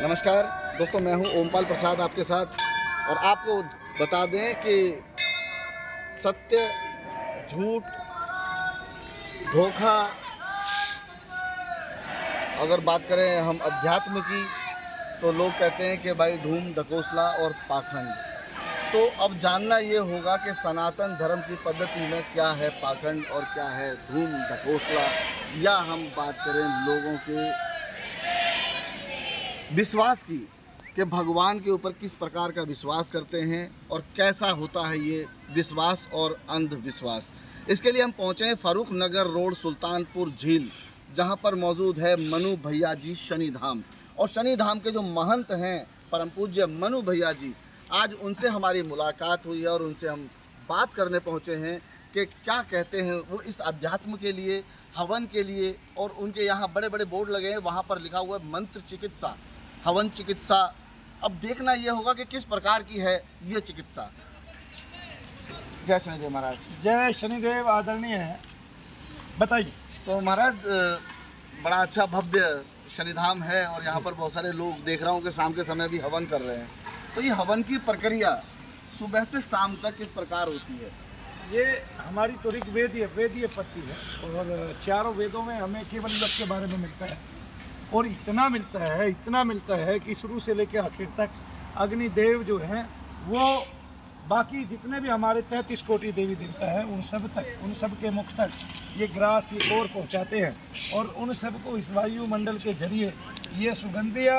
नमस्कार दोस्तों, मैं हूं ओमपाल प्रसाद आपके साथ। और आपको बता दें कि सत्य, झूठ, धोखा, अगर बात करें हम अध्यात्म की, तो लोग कहते हैं कि भाई धूम ढकोसला और पाखंड। तो अब जानना ये होगा कि सनातन धर्म की पद्धति में क्या है पाखंड और क्या है धूम ढकोसला, या हम बात करें लोगों के विश्वास की, कि भगवान के ऊपर किस प्रकार का विश्वास करते हैं और कैसा होता है ये विश्वास और अंधविश्वास। इसके लिए हम पहुँचे हैं फारूक नगर रोड, सुल्तानपुर झील, जहाँ पर मौजूद है मनु भैया जी शनि धाम। और शनि धाम के जो महंत हैं परम पूज्य मनु भैया जी, आज उनसे हमारी मुलाकात हुई है और उनसे हम बात करने पहुँचे हैं कि क्या कहते हैं वो इस अध्यात्म के लिए, हवन के लिए। और उनके यहाँ बड़े बड़े बोर्ड लगे हैं, वहाँ पर लिखा हुआ है मंत्र चिकित्सा, हवन चिकित्सा। अब देखना ये होगा कि किस प्रकार की है ये चिकित्सा। जय शनिदेव महाराज। जय शनिदेव। आदरणीय है, बताइए। तो महाराज बड़ा अच्छा भव्य शनिधाम है और यहाँ पर बहुत सारे लोग देख रहा हूँ कि शाम के समय भी हवन कर रहे हैं। तो ये हवन की प्रक्रिया सुबह से शाम तक किस प्रकार होती है? ये हमारी तो ऋग्वेदीय वेदीय पद्धति है और चारों वेदों में हमें केवल यज्ञ के बारे में मिलता है। और इतना मिलता है कि शुरू से लेकर आखिर तक अग्निदेव जो हैं वो बाकी जितने भी हमारे 33 कोटि देवी देवता हैं उन सब के मुख तक ये ग्रास, ये कोर पहुँचाते हैं। और उन सबको इस वायुमंडल के जरिए ये सुगंधिया,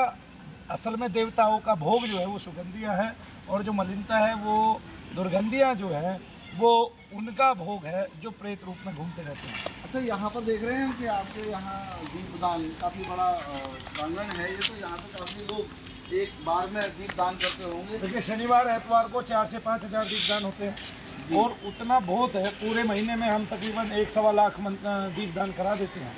असल में देवताओं का भोग जो है वो सुगंधिया है, और जो मलिनता है वो दुर्गंधिया जो है वो उनका भोग है, जो प्रेत रूप में घूमते रहते हैं। अच्छा, यहाँ पर देख रहे हैं कि आपके यहाँ दीपदान काफ़ी बड़ा प्रांगण है। ये तो यहाँ पे काफ़ी लोग एक बार में दीपदान करते होंगे। देखिए, शनिवार एतवार को 4 से 5 हज़ार दीपदान होते हैं और उतना बहुत है। पूरे महीने में हम तकरीबन 1-1.25 लाख दीपदान करा देते हैं,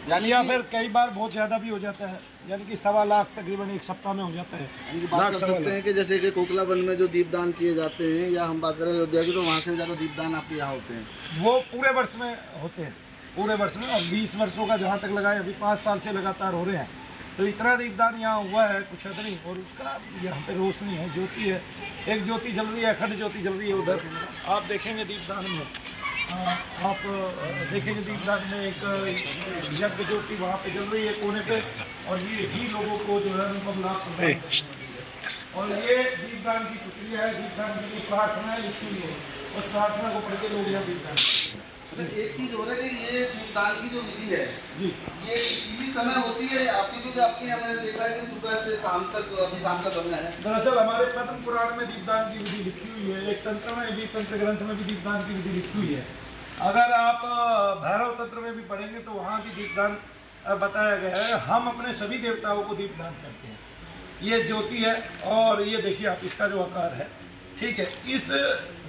यानी या फिर कई बार बहुत ज़्यादा भी हो जाता है, यानी कि 1.25 लाख तकरीबन एक सप्ताह में हो जाता है। बात कर सकते हैं कि जैसे कि कोकला वन में जो दीपदान किए जाते हैं, या हम बात करें अयोध्या की, तो वहाँ से ज़्यादा दीपदान आपके यहाँ होते हैं। वो पूरे वर्ष में होते हैं, पूरे वर्ष में। और 20 वर्षों का जहाँ तक लगाए, अभी 5 साल से लगातार हो रहे हैं, तो इतना दीपदान यहाँ हुआ है कुछ हद नहीं। और उसका यहाँ पे रोशनी है, ज्योति है, एक ज्योति जल रही है, अखंड ज्योति जल रही है। उधर आप देखेंगे दीपदान में, आप देखेंगे दीपदान में एक यज्ञ ज्योति वहाँ पे जल रही है कोने पे, और ये ही लोगों को जो है मतलब लाभ प्रदान करती है। और ये दीपदान की प्रक्रिया है, दीपदान की प्रार्थना है, इसलिए उस प्रार्थना को पढ़ के लोग यहाँ दीपदान। तो एक चीज़ हो रहा है कि ये दीपदान की जो विधि है जी, ये इसी समय होती है आपकी, क्योंकि आपके यहाँ मैंने देखा है कि सुबह से शाम तक, अभी शाम का समय है। दरअसल हमारे पद्म पुराण में दीपदान की विधि लिखी हुई है, एक तंत्र में भी, तंत्र ग्रंथ में भी दीपदान की विधि लिखी हुई है। अगर आप भैरव तंत्र में भी पढ़ेंगे तो वहाँ भी दीपदान बताया गया है। हम अपने सभी देवताओं को दीपदान करते हैं। ये ज्योति है और ये देखिए आप, इसका जो आकार है, ठीक है, इस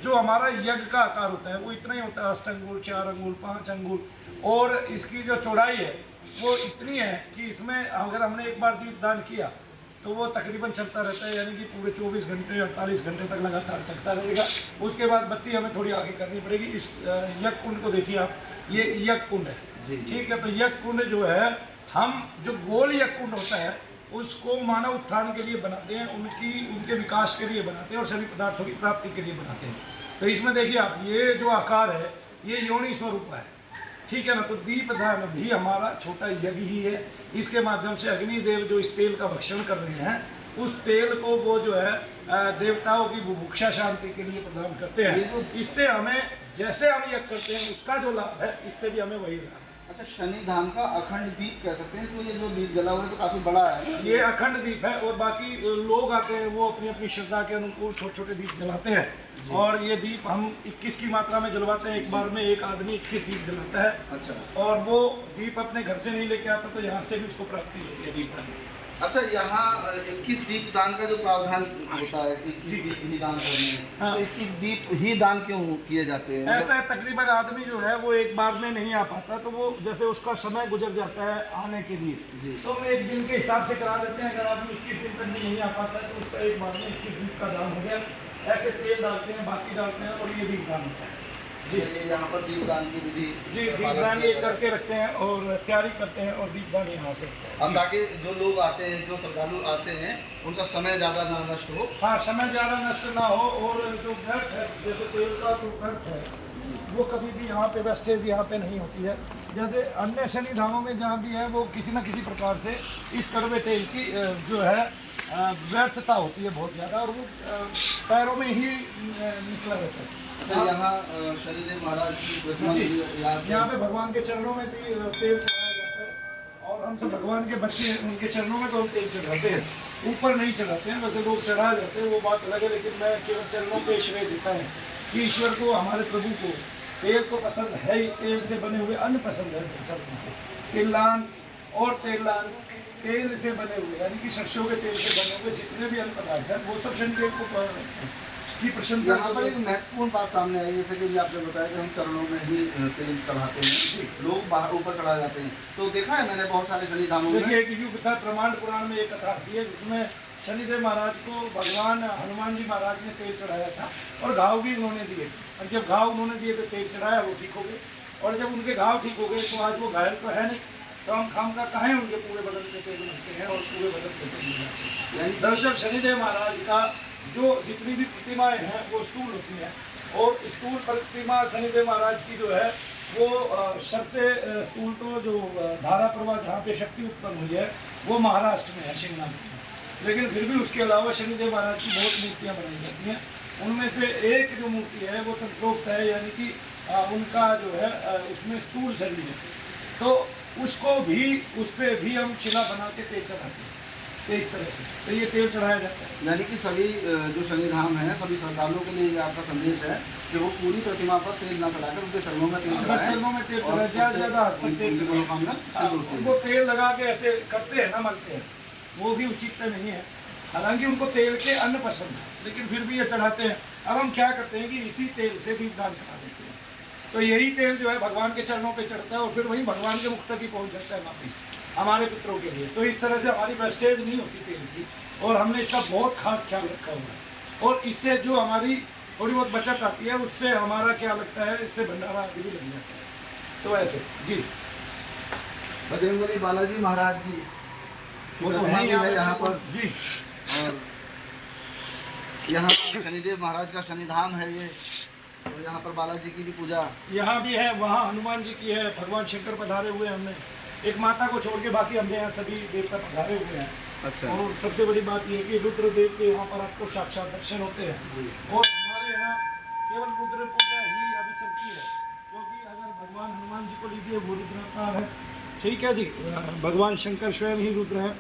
जो हमारा यज्ञ का आकार होता है वो इतना ही होता है, 8 अंगुल, 4 अंगुल, 5 अंगुल। और इसकी जो चौड़ाई है वो इतनी है कि इसमें अगर हमने एक बार दीपदान किया तो वो तकरीबन चलता रहता है, यानी कि पूरे 24 घंटे 48 घंटे तक लगातार चलता रहेगा। उसके बाद बत्ती हमें थोड़ी आगे करनी पड़ेगी। इस यज्ञ कुंड को देखिए आप, ये यज्ञ कुंड है, ठीक है। तो यज्ञ कुंड जो है, हम जो गोल यज्ञ कुंड होता है उसको मानव उत्थान के लिए बनाते हैं, उनके विकास के लिए बनाते हैं और सभी पदार्थों की प्राप्ति के लिए बनाते हैं। तो इसमें देखिए आप, ये जो आकार है ये योनि स्वरूप है, ठीक है ना। तो दीपदान भी हमारा छोटा यज्ञ ही है। इसके माध्यम से अग्निदेव जो इस तेल का भक्षण कर रहे हैं, उस तेल को वो जो है देवताओं की बुभुक्षा शांति के लिए प्रदान करते हैं। इससे हमें, जैसे हम यज्ञ करते हैं उसका जो लाभ है, इससे भी हमें वही लाभ है। अच्छा, शनि धाम का अखंड दीप कह सकते हैं इसमें। ये जो दीप जला हुआ है तो काफ़ी बड़ा है, ये अखंड दीप है। और बाकी लोग आते हैं वो अपनी अपनी श्रद्धा के अनुकूल छोटे छोटे दीप जलाते हैं। और ये दीप हम 21 की मात्रा में जलवाते हैं। एक बार में एक आदमी 21 दीप जलाता है। अच्छा। और वो दीप अपने घर से नहीं लेके आता, तो यहाँ से भी उसको प्राप्ति होती है दीपदान। अच्छा, यहाँ 21 दीप दान का जो प्रावधान होता है, 21 दीप ही दान करने हैं, हाँ। तो 21 दीप ही दान क्यों किए जाते हैं? ऐसा है, तकरीबन आदमी जो है वो एक बार में नहीं आ पाता, तो वो जैसे उसका समय गुजर जाता है आने के लिए, तो हम एक दिन के हिसाब से करा देते हैं। अगर आदमी 21 दिन तक नहीं आ पाता है तो उसका एक बार में 21 दीप का दान हो गया। ऐसे तेल डालते हैं, बाकी डालते हैं, और ये दीप दान होता है। जी। ये यहाँ पर दीपदान की विधि जी, का पालन दीपदान किया ये जाता है। करके रखते हैं और तैयारी करते हैं और दीपदान यहाँ से हम ताकि जो लोग आते हैं, जो श्रद्धालु आते हैं, उनका समय ज़्यादा ना नष्ट हो। हाँ, समय ज़्यादा नष्ट ना हो और जो व्यर्थ है, जैसे तेल का जो व्यर्थ है वो कभी भी यहाँ पे वेस्टेज यहाँ पे नहीं होती है। जैसे अन्य शनि धामों में जहाँ भी है वो किसी न किसी प्रकार से इस कड़वे तेल की जो है व्यर्थता होती है बहुत ज़्यादा और वो पैरों में ही निकला रहता है। तो यहाँ शनिदेव महाराज की प्रतिमा जी, याद यहाँ पे भगवान के चरणों में तेल चढ़ाया जाता है और हम सब भगवान के बच्चे हैं, उनके चरणों में तो हम तेल चढ़ाते हैं, ऊपर नहीं चढ़ाते हैं। वैसे लोग चढ़ा जाते हैं, वो बात अलग है, लेकिन मैं केवल चरणों पे श्रेय देता हूँ कि ईश्वर को, हमारे प्रभु को तेल तो पसंद है ही, तेल से बने हुए अन्न पसंद है सबको। तिल्लान और तेलान, तेल से बने हुए यानी कि सरसों के तेल से बने हुए जितने भी अन्न पदार्थ हैं वो सब शनिदेव को की प्रसन्नता। यहाँ पर एक महत्वपूर्ण बात सामने आई, जैसे कि आपने बताया कि हम चरणों में ही तेल चढ़ाते हैं, लोग बाहर ऊपर चढ़ा जाते हैं। तो देखा है मैंने बहुत सारे शनि धामों में। देखिए, एक युग था, प्रमाण पुराण में एक कथा आती है जिसमें शनिदेव महाराज को भगवान हनुमान जी महाराज ने तेल चढ़ाया था और घाव भी उन्होंने दिए। और जब घाव उन्होंने दिए तो तेल चढ़ाया, वो ठीक हो गए। और जब उनके घाव ठीक हो गए तो आज वो घायल तो है नहीं, तो हम खाम का कहें उनके पूरे बदन पे तेल लगते हैं और पूरे बदन पे तेल लगाते हैं। दरअसल शनिदेव महाराज का जो जितनी भी प्रतिमाएं हैं वो स्थूल होती हैं और स्थूल प्रतिमा शनिदेव महाराज की जो है वो सबसे स्थूल तो जो धारा प्रवाह जहाँ पे शक्ति उत्पन्न हुई है वो महाराष्ट्र में है, शिंगना में। लेकिन फिर भी उसके अलावा शनिदेव महाराज की बहुत मूर्तियाँ बनाई जाती हैं। उनमें से एक जो मूर्ति है वो तंत्रोक्त है, यानी कि उनका जो है उसमें स्थूल शरीर है, तो उसको भी, उस पर भी हम शिला बना के तेल चढ़ाते हैं। तो इस तरह से तो ये तेल चढ़ाया जाता है। यानी कि सभी जो शनि धाम हैं, सभी श्रद्धालुओं के लिए ये आपका संदेश है कि वो पूरी प्रतिमा पर तेल ना चढ़ाकर उनके चरणों में तेल चढ़ाएं। चरणों में तेल चढ़ाए, ज़्यादा हद तक तेल मनोकामना सिद्ध होती है। उनको तेल लगा के ऐसे करते हैं ना, मलते हैं, वो भी उचित नहीं है। हालांकि उनको तेल के अन्न पसंद है, लेकिन फिर भी ये चढ़ाते हैं। अब हम क्या करते हैं कि इसी तेल से दीपदान करा देते हैं, तो यही तेल जो है भगवान के चरणों पे चढ़ता है और फिर वही भगवान के मुख तक ही पहुँच जाता है वापिस हमारे पितरों के लिए। तो इस तरह से हमारी वेस्टेज नहीं होती तेल की और हमने इसका बहुत खास ख्याल रखा हुआ है। और इससे जो हमारी थोड़ी बहुत बचत आती है उससे हमारा क्या लगता है, इससे भंडारा आदि भी लग जाता है। तो ऐसे जी बजरंगबली बालाजी महाराज जी वो तो है यहाँ पर जी। और यहाँ शनिदेव महाराज का शनिधाम है ये, और यहाँ पर बालाजी की भी पूजा यहाँ भी है, वहाँ हनुमान जी की है, भगवान शंकर पधारे हुए हैं। हमने एक माता को छोड़ के बाकी हमने यहाँ सभी देवता पधारे हुए हैं। अच्छा। और सबसे बड़ी बात यह है कि रुद्रदेव के यहाँ पर आपको साक्षात दर्शन होते हैं और हमारे यहाँ केवल रुद्र पूजा ही अभी चलती है, क्योंकि अगर भगवान हनुमान जी को लीजिए वो रुद्रावतार है, ठीक है जी, भगवान शंकर स्वयं ही रुद्र है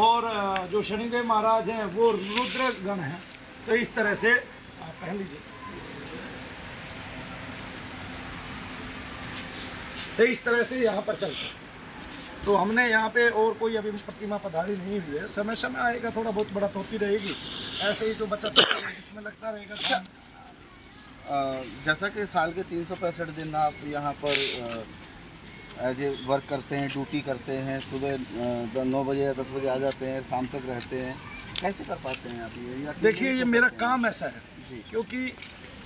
और जो शनिदेव महाराज हैं वो रुद्र गण हैं। तो इस तरह से आप पहन लीजिए, तो इस तरह से यहाँ पर चलता है। तो हमने यहाँ पे और कोई अभी प्रतिमा पधारी नहीं हुई है, समय समय आएगा, थोड़ा बहुत बड़ा होती रहेगी, ऐसे ही तो बचत इसमें लगता रहेगा। जैसा कि साल के 365 दिन आप यहाँ पर एज ए वर्क करते हैं, ड्यूटी करते हैं, सुबह 9 बजे या 10 बजे आ जाते हैं, शाम तक रहते हैं, कैसे कर पाते हैं आप ये? देखिए, ये मेरा काम ऐसा है जी, क्योंकि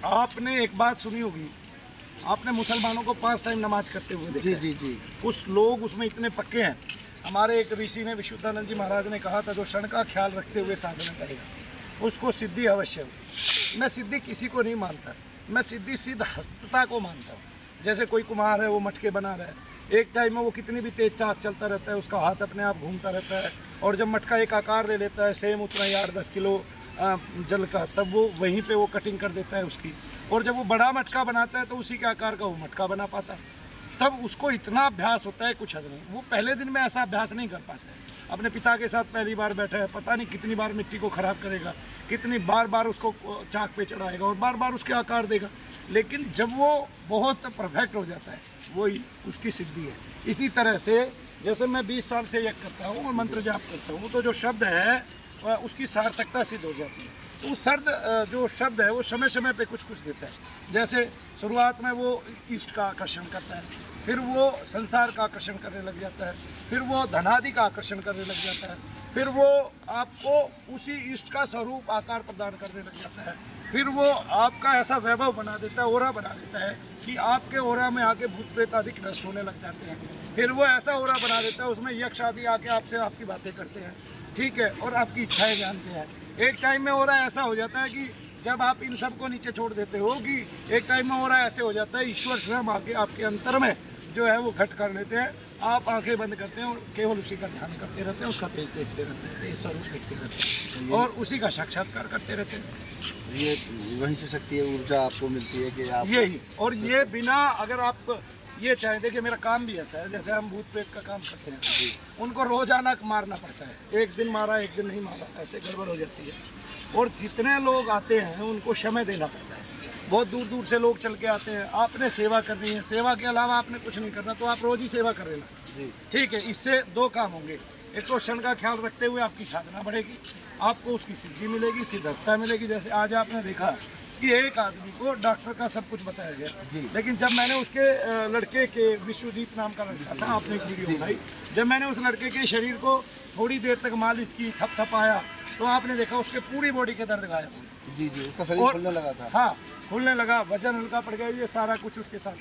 आपने एक बात सुनी होगी, आपने मुसलमानों को 5 टाइम नमाज करते हुए देखा। जी जी जी। कुछ लोग उसमें इतने पक्के हैं। हमारे एक ऋषि ने, विशुद्धानंद जी महाराज ने कहा था, जो क्षण का ख्याल रखते हुए साधना करेगा उसको सिद्धि अवश्य होगी। मैं सिद्धि किसी को नहीं मानता, मैं सिद्धि सिद्ध हस्तता को मानता हूँ। जैसे कोई कुम्हार है, वो मटके बना रहा है, एक टाइम में वो कितनी भी तेज चाक चलता रहता है, उसका हाथ अपने आप घूमता रहता है, और जब मटका एक आकार ले लेता है, सेम उतना ही 8-10 किलो जल का, तब वो वहीं पे वो कटिंग कर देता है उसकी। और जब वो बड़ा मटका बनाता है तो उसी के आकार का वो मटका बना पाता है। तब उसको इतना अभ्यास होता है, कुछ हद नहीं। वो पहले दिन में ऐसा अभ्यास नहीं कर पाता है। अपने पिता के साथ पहली बार बैठा है, पता नहीं कितनी बार मिट्टी को ख़राब करेगा, कितनी बार उसको चाक पे चढ़ाएगा और बार उसके आकार देगा। लेकिन जब वो बहुत परफेक्ट हो जाता है, वही उसकी सिद्धि है। इसी तरह से जैसे मैं 20 साल से यज्ञ करता हूँ और मंत्र जाप करता हूँ, तो जो शब्द है उसकी सार्थकता सिद्ध हो जाती है। तो उस जो शब्द है वो समय समय पे कुछ देता है। जैसे शुरुआत में वो इष्ट का आकर्षण करता है, फिर वो संसार का आकर्षण करने लग जाता है, फिर वो धनादि का आकर्षण करने लग जाता है, फिर वो आपको उसी इष्ट का स्वरूप आकार प्रदान करने लग जाता है, फिर वो आपका ऐसा वैभव बना देता है, ओरा बना देता है कि आपके ओरा में आके भूत प्रेत अधिक नष्ट होने लग जाते हैं। फिर वो ऐसा ओरा बना देता है, उसमें यक्ष आदि आके आपसे आपकी बातें करते हैं, ठीक है, और आपकी इच्छाएं जानते हैं। एक टाइम में ओरा ऐसा हो जाता है कि जब आप इन सबको नीचे छोड़ देते हो कि एक टाइम में ओरा ऐसे हो जाता है, ईश्वर स्वयं आके आपके अंतर में जो है वो घट कर लेते हैं। आप आंखें बंद करते हैं और केवल उसी का ध्यान करते रहते हैं, उसका तेज देखते रहते हैं, तेज स्वरूप देखते रहते हैं और उसी का साक्षात्कार करते रहते हैं। ये वहीं से शक्ति ऊर्जा आपको मिलती है कि आप यही, और ये बिना अगर आप ये चाहें, देखिए मेरा काम भी ऐसा है, जैसे हम भूत प्रेत का काम करते हैं, उनको रोजाना मारना पड़ता है, एक दिन मारा एक दिन नहीं मारा, ऐसे गड़बड़ हो जाती है। और जितने लोग आते हैं उनको समय देना पड़ता है, बहुत दूर दूर से लोग चल के आते हैं, आपने सेवा करनी है, सेवा के अलावा आपने कुछ नहीं करना, तो आप रोज ही सेवा कर लेना, ठीक है। इससे दो काम होंगे, एक तो क्षण का ख्याल रखते हुए आपकी साधना बढ़ेगी, आपको उसकी सिद्धि मिलेगी, सिद्धस्ता मिलेगी। जैसे आज आपने देखा कि एक आदमी को डॉक्टर का सब कुछ बताया गया, लेकिन जब मैंने उसके लड़के के, विश्वजीत नाम का लड़का था, आपने एक वीडियो बनाई, जब मैंने उस लड़के के शरीर को थोड़ी देर तक मालिश की, थपथपाया, तो आपने देखा उसके पूरी बॉडी के दर्द गायब हो गए। जी, उसका शरीर खुलने लगा था। हाँ, खुलने लगा, वजन हल्का पड़ गया, ये सारा कुछ उसके साथ